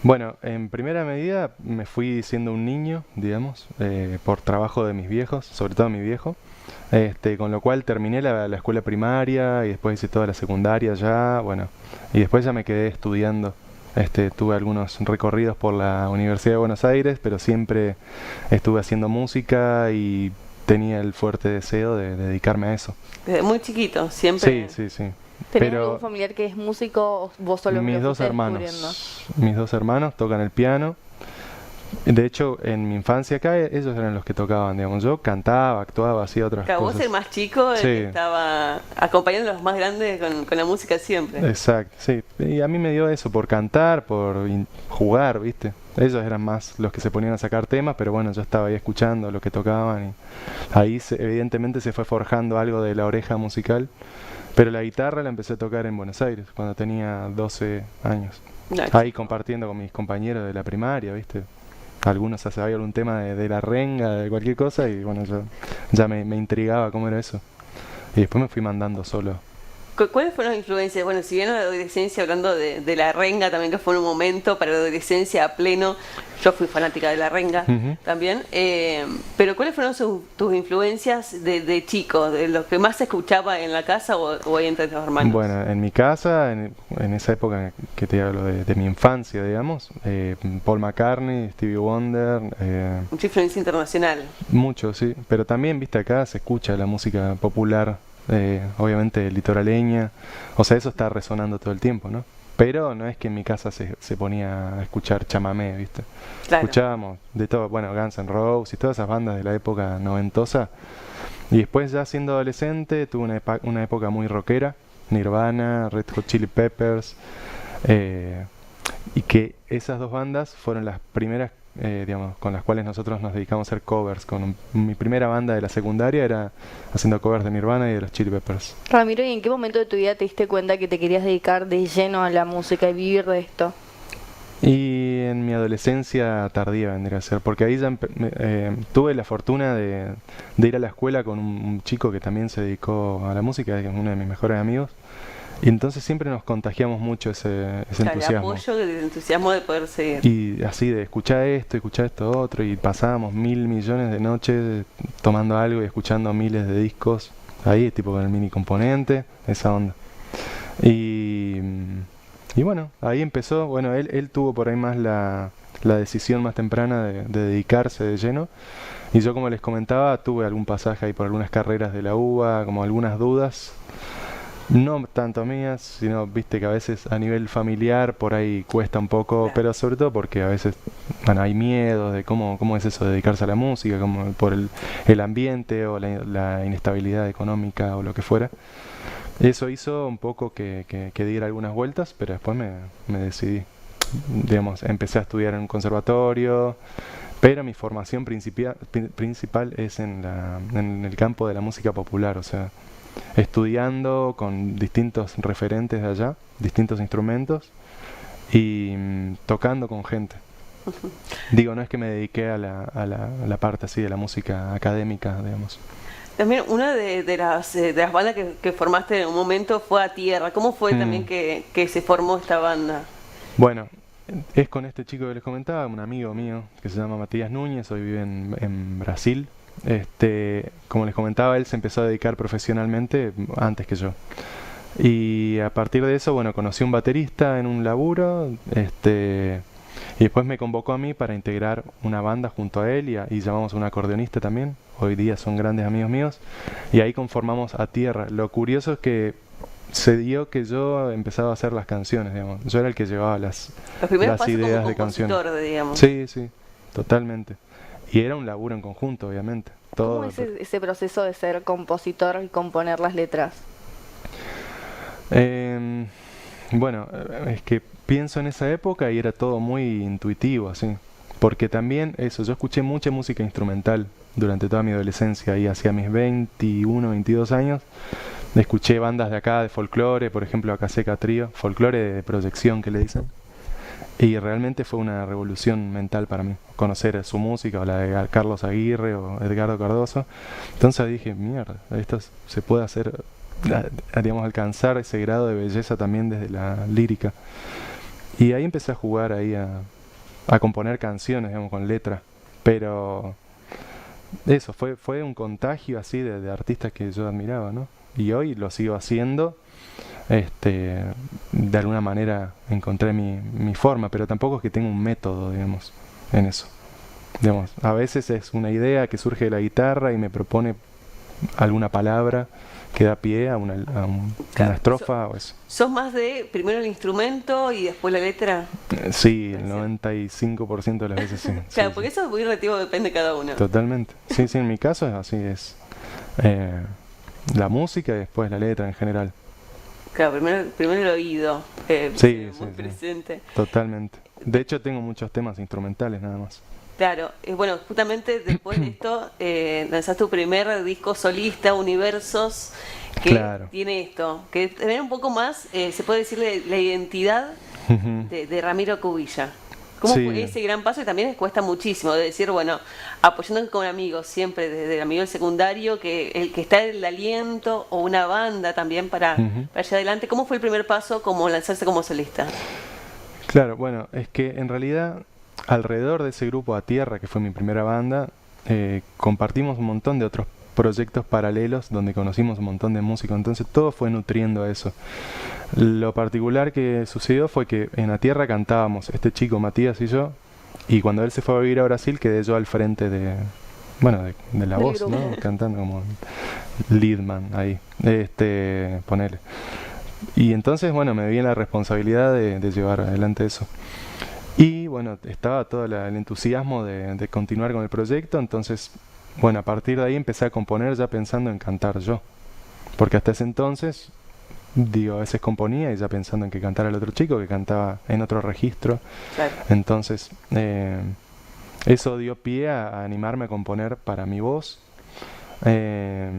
Bueno, en primera medida me fui siendo un niño, digamos, por trabajo de mis viejos, sobre todo mi viejo, con lo cual terminé la escuela primaria y después hice toda la secundaria ya, bueno, y después ya me quedé estudiando. Tuve algunos recorridos por la Universidad de Buenos Aires, pero siempre estuve haciendo música y tenía el fuerte deseo de dedicarme a eso. Desde muy chiquito, Sí, siempre. sí, sí. ¿Tenés algún Pero familiar que es músico o vos solo lo fuiste descubriendo? mis dos hermanos tocan el piano. De hecho, en mi infancia acá, ellos eran los que tocaban, digamos. Yo cantaba, actuaba, hacía otras Claro, vos el cosas. más chico, el que Sí, estaba acompañando a los más grandes con la música siempre. exacto, sí. Y a mí me dio eso por cantar, por jugar, ¿viste? Ellos eran más los que se ponían a sacar temas, pero bueno, yo estaba ahí escuchando lo que tocaban y ahí evidentemente se fue forjando algo de la oreja musical. Pero la guitarra la empecé a tocar en Buenos Aires, cuando tenía 12 años. No, Ahí chico. compartiendo con mis compañeros de la primaria, ¿viste? Algunos hacían algún tema de la renga, de cualquier cosa, y bueno, yo ya me intrigaba cómo era eso. Y después me fui mandando solo. ¿Cuáles fueron las influencias? Bueno, si bien en la adolescencia, hablando de la renga también, que fue un momento para la adolescencia a pleno, yo fui fanática de la renga Ujú. también, pero ¿cuáles fueron tus influencias de chico, de lo que más se escuchaba en la casa o ahí entre los hermanos? Bueno, en mi casa, en esa época que te hablo de mi infancia, digamos, Paul McCartney, Stevie Wonder, Mucha influencia internacional. mucho, sí. Pero también, viste, acá se escucha la música popular, obviamente litoraleña. O sea, eso está resonando todo el tiempo, ¿no? Pero no es que en mi casa se ponía a escuchar chamamé, ¿viste? Claro. Escuchábamos de todo, bueno, Guns N' Roses y todas esas bandas de la época noventosa. Y después ya siendo adolescente tuve una época muy rockera, Nirvana, Red Hot Chili Peppers, eh, y que esas dos bandas fueron las primeras, digamos, con las cuales nosotros nos dedicamos a hacer covers. Mi primera banda de la secundaria era haciendo covers de Nirvana y de los Chili Peppers. Ramiro, ¿y en qué momento de tu vida te diste cuenta que te querías dedicar de lleno a la música y vivir de esto? Y en mi adolescencia tardía vendría a ser, porque ahí ya tuve la fortuna de ir a la escuela con un chico que también se dedicó a la música, que es uno de mis mejores amigos, y entonces siempre nos contagiamos mucho ese Claro, el entusiasmo. apoyo, el entusiasmo de poder seguir. Y así de escuchar esto otro, y pasábamos mil millones de noches tomando algo y escuchando miles de discos, ahí tipo con el mini componente, esa onda. Y, y bueno, ahí empezó, bueno, él tuvo por ahí más la decisión más temprana de dedicarse de lleno. Y yo, como les comentaba, tuve algún pasaje ahí por algunas carreras de la UBA, como algunas dudas. No tanto mías, sino viste que a veces a nivel familiar por ahí cuesta un poco, Claro. pero sobre todo porque a veces, bueno, hay miedo de cómo es eso de dedicarse a la música, como por el ambiente o la inestabilidad económica o lo que fuera. Eso hizo un poco que diera algunas vueltas, pero después me decidí. Digamos, empecé a estudiar en un conservatorio, pero mi formación principal es en el campo de la música popular, o sea, estudiando con distintos referentes de allá, distintos instrumentos y tocando con gente. Digo, no es que me dediqué a la parte así de la música académica, digamos. También una de las bandas que formaste en un momento fue A Tierra. ¿Cómo fue Mm. también que se formó esta banda? Bueno, es con este chico que les comentaba, un amigo mío que se llama Matías Núñez, hoy vive en Brasil. Como les comentaba, él se empezó a dedicar profesionalmente antes que yo. Y a partir de eso, bueno, conocí un baterista en un laburo, y después me convocó a mí para integrar una banda junto a él y llamamos a un acordeonista también. Hoy día son grandes amigos míos. Y ahí conformamos A Tierra. Lo curioso es que se dio que yo empezaba a hacer las canciones, digamos. Yo era el que llevaba Los primeros las pasos como ideas de canciones. compositor, digamos. Sí, sí, totalmente. Y era un laburo en conjunto, obviamente. ¿Cómo Todo. es ese proceso de ser compositor y componer las letras? Em, bueno, es que pienso en esa época y era todo muy intuitivo, así. Porque también eso, yo escuché mucha música instrumental durante toda mi adolescencia y hacia mis 21, 22 años. Escuché bandas de acá de folclore, por ejemplo, Acaseca Trío, folclore de proyección que le dicen. Y realmente fue una revolución mental para mí, conocer su música, o la de Carlos Aguirre o Edgardo Cardoso. Entonces dije, mierda, se puede hacer, digamos, alcanzar ese grado de belleza también desde la lírica. Y ahí empecé a jugar ahí a componer canciones, digamos, con letra. Pero eso, fue un contagio así de artistas que yo admiraba, ¿no? Y hoy lo sigo haciendo. De alguna manera encontré mi forma, pero tampoco es que tenga un método, digamos, en eso. Digamos, a veces es una idea que surge de la guitarra y me propone alguna palabra que da pie a una Claro, estrofa o eso. ¿Sos más de primero el instrumento y después la letra? Sí, el 95% de las veces sí. Claro, Sí, porque sí. eso es muy relativo, depende de cada uno. Totalmente. Sí, sí, en mi caso es así, es la música y después la letra en general. Claro, primero el oído, Sí, muy sí, sí. presente. Totalmente. De hecho tengo muchos temas instrumentales nada más. Claro, bueno, justamente después de esto lanzaste tu primer disco solista, Universos, que Claro. tiene esto, que tener un poco más, se puede decir, la identidad Ujú. de Ramiro Cubilla. ¿Cómo Sí. fue ese gran paso? Y también les cuesta muchísimo de decir, bueno, apoyando con amigos, siempre desde el amigo del secundario, que el que está el aliento o una banda también para Ujú. allá adelante. ¿Cómo fue el primer paso como lanzarse como solista? Claro, bueno, es que en realidad alrededor de ese grupo A Tierra, que fue mi primera banda, compartimos un montón de otros proyectos paralelos donde conocimos un montón de músicos, entonces todo fue nutriendo a eso. Lo particular que sucedió fue que en A Tierra cantábamos este chico Matías y yo, y cuando él se fue a vivir a Brasil quedé yo al frente de la Del voz, grupo. ¿no? Cantando como leadman ahí, ponele. Y entonces, bueno, me vi en la responsabilidad de llevar adelante eso. Y bueno, estaba todo el entusiasmo de continuar con el proyecto, entonces, bueno, a partir de ahí empecé a componer ya pensando en cantar yo. Porque hasta ese entonces, digo, a veces componía y ya pensando en que cantara el otro chico, que cantaba en otro registro. Claro. Entonces, eso dio pie a animarme a componer para mi voz. Eh,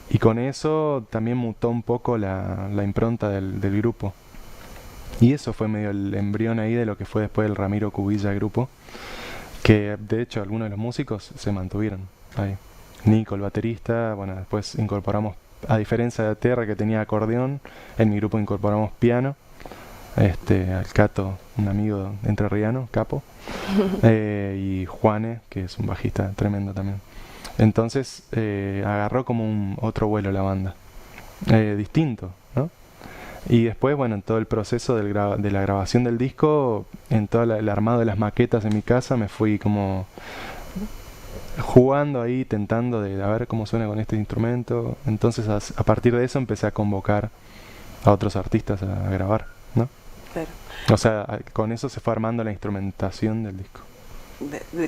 y con eso también mutó un poco la impronta del grupo. Y eso fue medio el embrión ahí de lo que fue después el Ramiro Cubilla grupo, que de hecho algunos de los músicos se mantuvieron ahí. Nico, el baterista, bueno, después incorporamos, a diferencia de Terra que tenía acordeón, en mi grupo incorporamos piano, al Cato, un amigo entrerriano, capo, y Juane, que es un bajista tremendo también. Entonces agarró como un otro vuelo la banda, distinto, ¿no? Y después, bueno, en todo el proceso de la grabación del disco, en todo el armado de las maquetas en mi casa, me fui como jugando ahí, tentando de a ver cómo suena con este instrumento. Entonces, a partir de eso empecé a convocar a otros artistas a grabar, ¿no? Claro. O sea, con eso se fue armando la instrumentación del disco.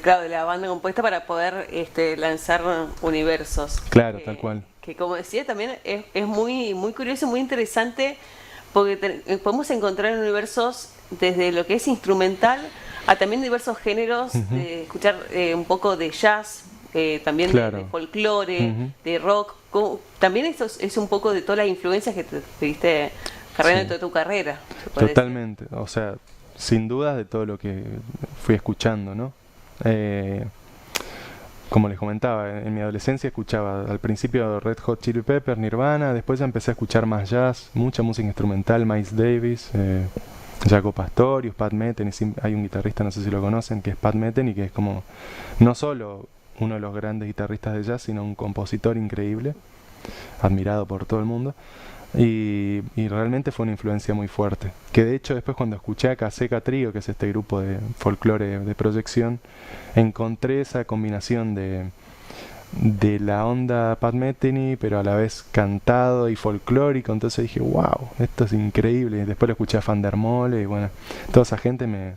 Claro, de la banda compuesta para poder lanzar Universos. Claro, tal cual. Que como decía también es muy, muy curioso, muy interesante, porque podemos encontrar en Universos desde lo que es instrumental a también diversos géneros, de escuchar un poco de jazz, también Claro. de folclore, Ujú. de rock. También esto es un poco de todas las influencias que te diste cargando Sí. en toda tu carrera. se puede decir. Totalmente, o sea, sin dudas de todo lo que fui escuchando, ¿no? Como les comentaba, en mi adolescencia escuchaba al principio Red Hot Chili Peppers, Nirvana, después ya empecé a escuchar más jazz, mucha música instrumental, Miles Davis, Jaco Pastorius, Pat Metheny. Hay un guitarrista, no sé si lo conocen, que es Pat Metheny, que es como no solo uno de los grandes guitarristas de jazz, sino un compositor increíble, admirado por todo el mundo. Y realmente fue una influencia muy fuerte. Que de hecho después cuando escuché a Caseca Trío, que es este grupo de folclore de proyección, encontré esa combinación de la onda Pat Metheny, pero a la vez cantado y folclórico. Entonces dije, wow, esto es increíble. Y después lo escuché a Van der Mole y bueno, toda esa gente me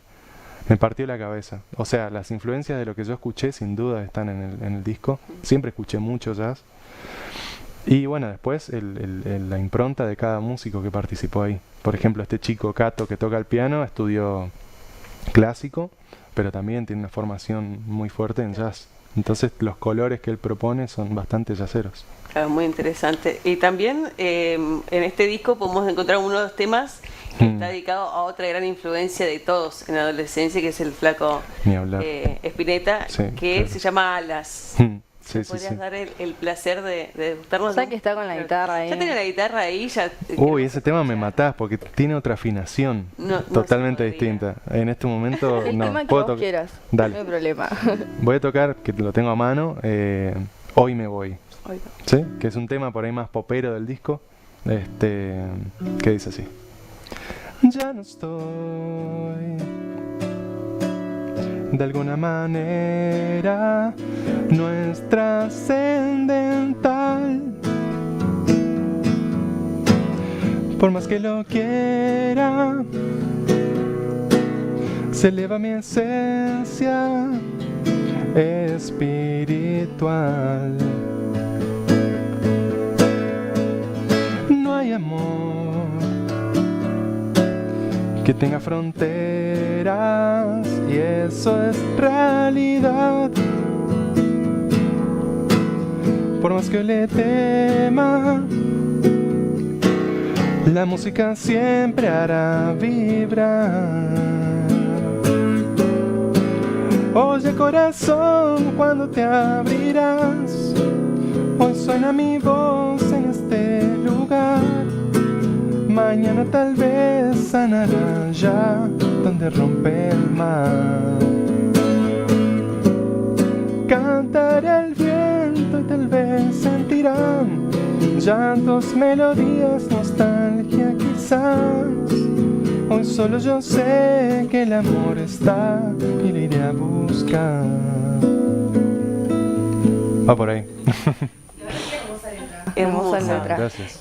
partió la cabeza. O sea, las influencias de lo que yo escuché sin duda están en el disco. Siempre escuché mucho jazz. Y bueno, después la impronta de cada músico que participó ahí. Por ejemplo, este chico Cato que toca el piano estudió clásico, pero también tiene una formación muy fuerte en jazz. Entonces los colores que él propone son bastante jazzeros. Claro, muy interesante. Y también en este disco podemos encontrar uno de los temas que está dedicado a otra gran influencia de todos en la adolescencia, que es el flaco Ni hablar. Spinetta, Sí, que claro. se llama Alas. Sí, me sí, podrías sí. dar el placer de degustarnos. Ya que está con la guitarra ahí. Ya tiene la guitarra ahí, ya. Uy, ese tema me matás porque tiene otra afinación No se totalmente podría. distinta. En este momento El no. tema que Puedo vos tocar. quieras. Dale. No hay problema. Voy a tocar, que lo tengo a mano, Hoy me voy. Oiga. ¿Sí? Que es un tema por ahí más popero del disco. Que dice así. Ya no estoy. De alguna manera no es trascendental. Por más que lo quiera, se eleva mi esencia espiritual. No hay amor que tenga fronteras y eso es realidad. Por más que le tema, la música siempre hará vibrar. Oye corazón, cuando te abrirás, hoy suena mi voz en este lugar. Mañana tal vez sanará ya donde rompe el mar. Cantará el viento y tal vez sentirán llantos, melodías, nostalgia quizás. Hoy solo yo sé que el amor está y le iré a buscar. Va por ahí. Hermosa Hermosa. letra. Gracias.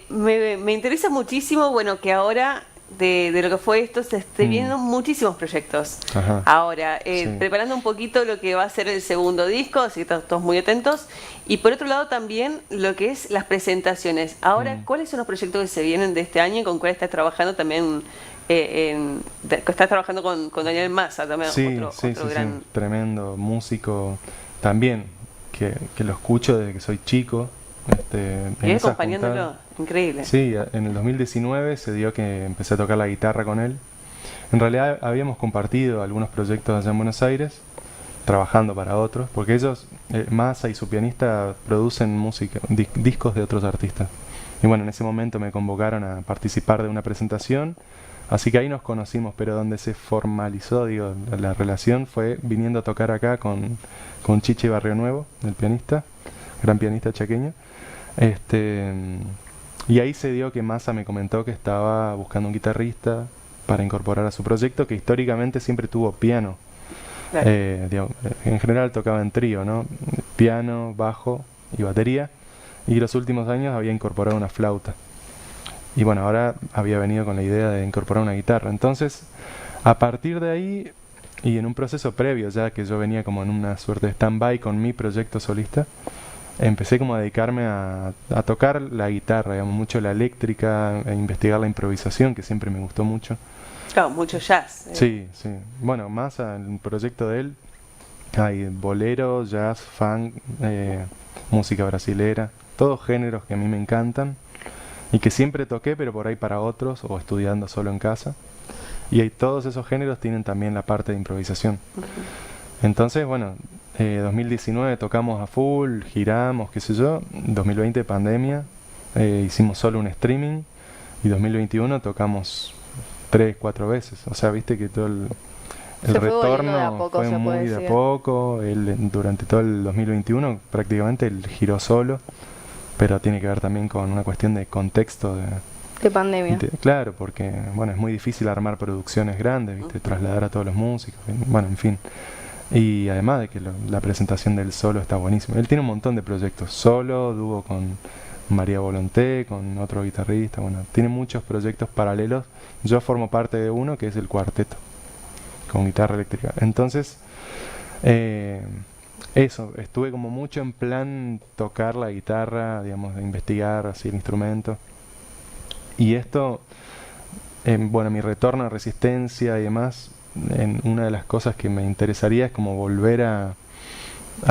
Me interesa muchísimo, bueno, que ahora de lo que fue esto se esté viendo muchísimos proyectos. Ajá. Ahora, Sí. preparando un poquito lo que va a ser el segundo disco, así que estamos todos muy atentos. Y por otro lado también lo que es las presentaciones. Ahora, ¿cuáles son los proyectos que se vienen de este año y con cuáles estás trabajando también? Estás trabajando con Daniel Massa también, Sí, otro sí, gran... tremendo músico también, que lo escucho desde que soy chico. En Y esas acompañándolo, juntadas. increíble. Sí, en el 2019 se dio que empecé a tocar la guitarra con él. En realidad habíamos compartido algunos proyectos allá en Buenos Aires, trabajando para otros, porque ellos, Massa y su pianista, producen música, discos de otros artistas. Y bueno, en ese momento me convocaron a participar de una presentación, así que ahí nos conocimos, pero donde se formalizó, digo, la relación fue viniendo a tocar acá con Chiche Barrio Nuevo, el pianista, gran pianista chaqueño. Y ahí se dio que Massa me comentó que estaba buscando un guitarrista para incorporar a su proyecto, que históricamente siempre tuvo piano. Claro. En general tocaba en trío, ¿no? Piano, bajo y batería. Y los últimos años había incorporado una flauta. Y bueno, ahora había venido con la idea de incorporar una guitarra. Entonces, a partir de ahí, y en un proceso previo ya que yo venía como en una suerte de stand-by con mi proyecto solista, empecé como a dedicarme a tocar la guitarra, digamos, mucho la eléctrica, a investigar la improvisación, que siempre me gustó mucho. Claro, mucho jazz. Sí, sí. Bueno, más en el proyecto de él hay bolero, jazz, funk, música brasilera, todos géneros que a mí me encantan y que siempre toqué, pero por ahí para otros o estudiando solo en casa. Y todos esos géneros tienen también la parte de improvisación. Entonces, bueno, 2019 tocamos a full, giramos, qué sé yo. 2020 pandemia, hicimos solo un streaming. Y 2021 tocamos 3, 4 veces. O sea, viste que todo el Se fue volviendo retorno de a poco, fue se muy puede de a decir. poco. Él, durante todo el 2021 prácticamente él giró solo. Pero tiene que ver también con una cuestión de contexto. De pandemia. Claro, porque bueno, es muy difícil armar producciones grandes, ¿viste? Trasladar a todos los músicos. Bueno, en fin. Y además de que la presentación del solo está buenísima. Él tiene un montón de proyectos. Solo, dúo con María Volonté, con otro guitarrista. Bueno, tiene muchos proyectos paralelos. Yo formo parte de uno que es el cuarteto, con guitarra eléctrica. Entonces, eso, estuve como mucho en plan tocar la guitarra, digamos, de investigar así el instrumento. Y esto, bueno, mi retorno a Resistencia y demás, una de las cosas que me interesaría es como volver a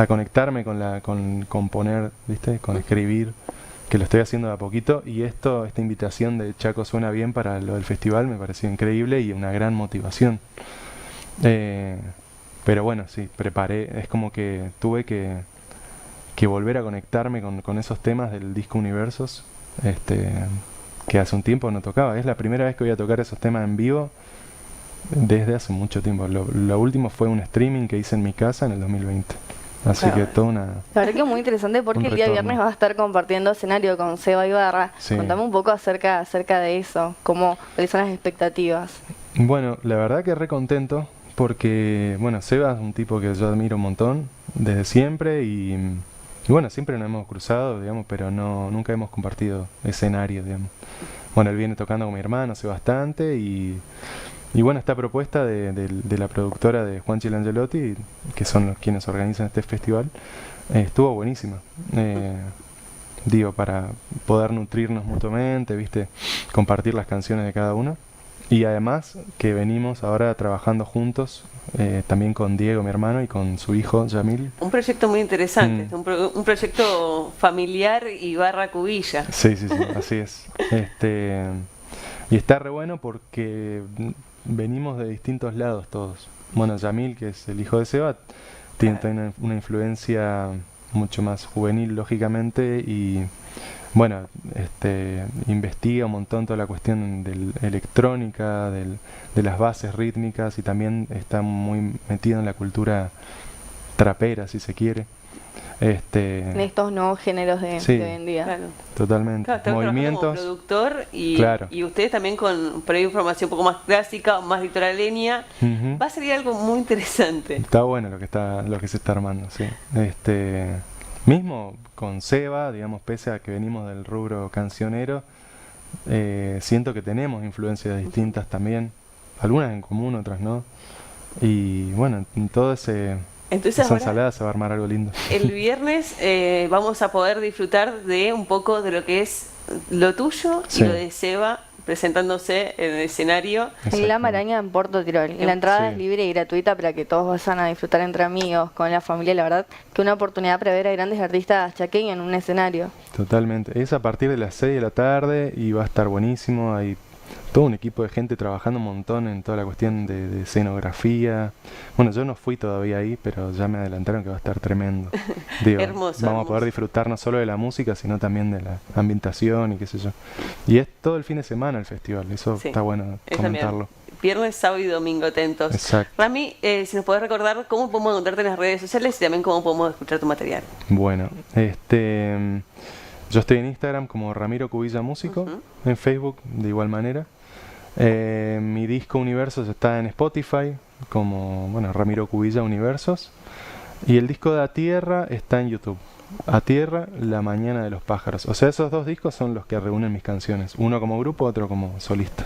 conectarme con componer, ¿viste? Con escribir, que lo estoy haciendo de a poquito. Y esta invitación de Chaco Suena Bien para lo del festival me pareció increíble y una gran motivación. Pero bueno, sí, preparé, es como que tuve que que volver a conectarme con esos temas del disco Universos, que hace un tiempo no tocaba. Es la primera vez que voy a tocar esos temas en vivo desde hace mucho tiempo. Lo último fue un streaming que hice en mi casa en el 2020. Así Claro. que toda una... La verdad que es muy interesante porque Un el día retorno. viernes vas a estar compartiendo escenario con Seba Ibarra. Sí. Contame un poco acerca de eso, cuáles son las expectativas. Bueno, la verdad que re contento porque, bueno, Seba es un tipo que yo admiro un montón desde siempre y bueno, siempre nos hemos cruzado, digamos, pero nunca hemos compartido escenario, digamos. Bueno, él viene tocando con mi hermano hace bastante y bueno, esta propuesta de la productora de Juanchi Langelotti, que son quienes organizan este festival, estuvo buenísima. Digo, para poder nutrirnos mutuamente, ¿viste? Compartir las canciones de cada uno. Y además que venimos ahora trabajando juntos, también con Diego, mi hermano, y con su hijo, Yamil. Un proyecto muy interesante, un proyecto familiar y barra cubilla. Sí, así es. Y está re bueno porque venimos de distintos lados todos. Bueno, Yamil, que es el hijo de Seba, tiene una influencia mucho más juvenil, lógicamente, y bueno, investiga un montón toda la cuestión de electrónica, de las bases rítmicas, y también está muy metido en la cultura trapera, si se quiere. En estos nuevos géneros de Sí. hoy en día. Claro. Totalmente. Claro, está trabajando como Movimientos. productor Claro. y ustedes también con por ahí información un poco más clásica, más litoraleña. Ujú. Va a ser algo muy interesante. Está bueno lo que se está armando, sí. Mismo con Seba, digamos, pese a que venimos del rubro cancionero, siento que tenemos influencias distintas también, algunas en común, otras no. Y bueno, en todo Entonces esa ahora, ensalada se va a armar algo lindo. el viernes vamos a poder disfrutar de un poco de lo que es lo tuyo Sí. y lo de Seba presentándose en el escenario. En Exacto. La Maraña en Puerto Tirol. Y la entrada Sí. es libre y gratuita para que todos vayan a disfrutar entre amigos, con la familia. La verdad que una oportunidad para ver a grandes artistas chaqueños en un escenario. Totalmente. Es a partir de las 6 de la tarde y va a estar buenísimo. Hay todo un equipo de gente trabajando un montón en toda la cuestión de escenografía. Bueno, yo no fui todavía ahí, pero ya me adelantaron que va a estar tremendo. Digo, Hermoso, vamos a poder hermoso. disfrutar no solo de la música, sino también de la ambientación y qué sé yo. Y es todo el fin de semana el festival, eso Sí, está bueno eso también. comentarlo. Viernes, sábado y domingo, atentos. Exacto. Rami, si nos podés recordar cómo podemos encontrarte en las redes sociales y también cómo podemos escuchar tu material. Bueno, yo estoy en Instagram como Ramiro Cubilla Músico, Ujú. en Facebook de igual manera. Mi disco Universos está en Spotify como, bueno, Ramiro Cubilla Universos. Y el disco de A Tierra está en YouTube. A Tierra, La Mañana de los Pájaros. O sea, esos dos discos son los que reúnen mis canciones. Uno como grupo, otro como solista.